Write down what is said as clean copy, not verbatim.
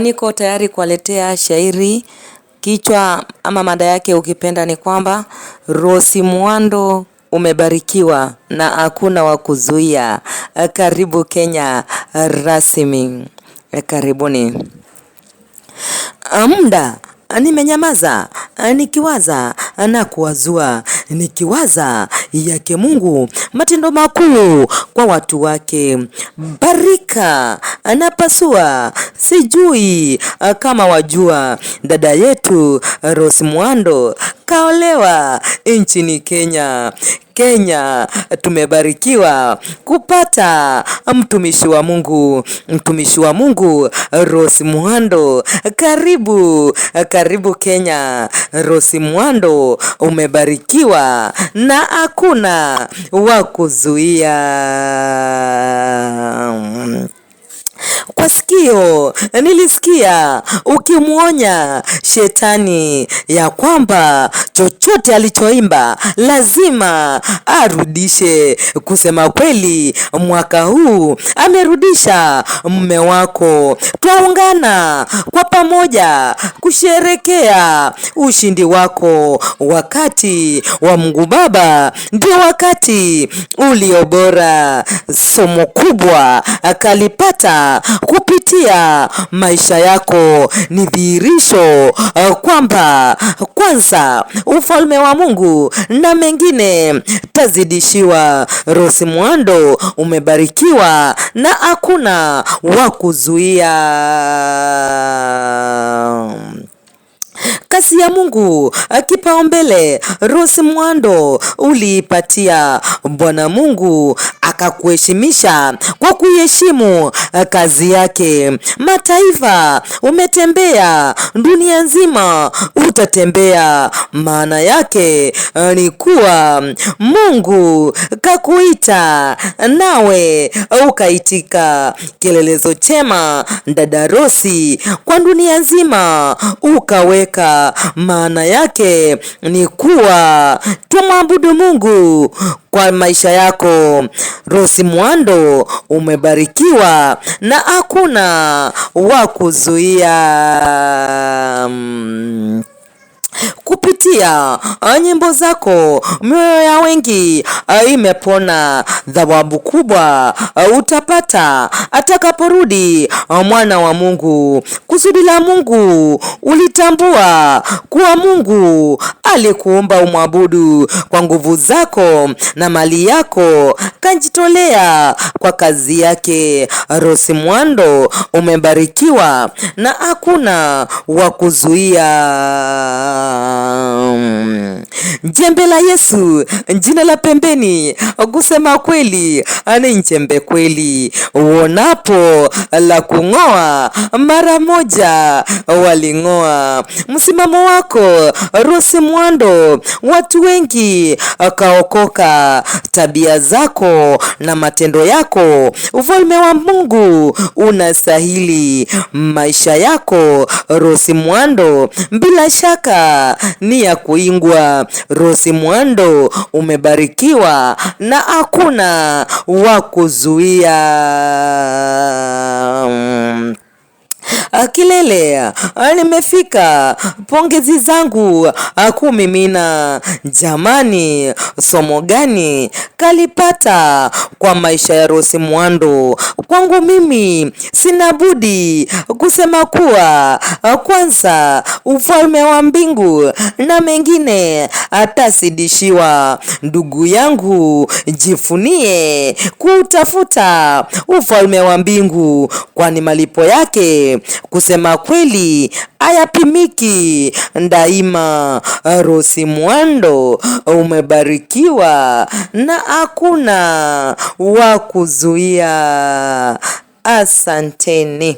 Niko tayari kuwaletea shairi. Kichwa ama mada yake ukipenda ni kwamba Rose Muhando umebarikiwa na hakuna wa kuzuia. Karibu Kenya rasmi. Karibuni. Muda nimenyamaza nikiwaza na kuwazua, nikiwaza yake Mungu matendo makuu kwa watu wake. Barika anapasua, sijui kama wajua, dada yetu Rose Muhando kaolewa nchini Kenya. Kenya tumebarikiwa kupata mtumishi wa Mungu Rose Muhando. Karibu Kenya. Rose Muhando umebarikiwa na hakuna wa kuzuia. Kwa sikio nilisikia ukimuonya shetani ya kwamba chochote alichoimba lazima arudishe. Kusema kweli, mwaka huu amerudisha mume wako. Twaungana kwa pamoja kusherekea ushindi wako. Wakati wa Mungu Baba ndio wakati ulio bora. Somo kubwa akalipata kupitia maisha yako. Ni dhihirisho kwamba kwanza ufalme wa Mungu na mengine tazidishiwa. Rose Muhando umebarikiwa na hakuna wa kuzuia. Kasi ya Mungu kipaumbele. Rose Muhando uliipatia. Bwana Mungu akakuheshimisha kwa kuheshimu kazi yake. Mataifa umetembea, dunia nzima utatembea. Maana yake ni kuwa Mungu kakuita nawe ukaitika. Kielelezo chema dada Rose kwa dunia nzima ukaweka. Maana yake ni kuwa tumwabudu Mungu kwa maisha yako. Rose Muhando umebarikiwa na hakuna wa kuzuia. Kupitia nyimbo zako mioyo ya wengi imepona. Thawabu kubwa utapata atakaporudi mwana wa Mungu. Kusudi la Mungu ulitambua kuwa Mungu alikuumba umwabudu kwa nguvu zako na mali yako, kanjitolea kwa kazi yake. Rose Muhando umebarikiwa na hakuna wa kuzuia. Jembe la Yesu, jina la pembeni. Kusema kweli ni njembe kweli. Uonapo la kung'oa mara moja waling'oa. Msimamo wako Rose Muhando watu wengi kaokoka. Tabia zako na matendo yako ufalme wa Mungu unastahili. Maisha yako Rose Muhando bila shaka ni ya kuingwa. Rose Muhando umebarikiwa na hakuna wa kuzuia. Kilele nimefika, pongezi zangu kumimina. Jamani, somo gani kalipata kwa maisha ya Rose Muhando? Kwangu mimi sina budi kusema kuwa kwanza ufalme wa mbingu na mengine atasidishiwa. Ndugu yangu, jifunie kutafuta ufalme wa mbingu, kwani malipo yake kusema kweli hayapimiki daima. Rose Muhando umebarikiwa na hakuna wa kuzuia. Asanteni.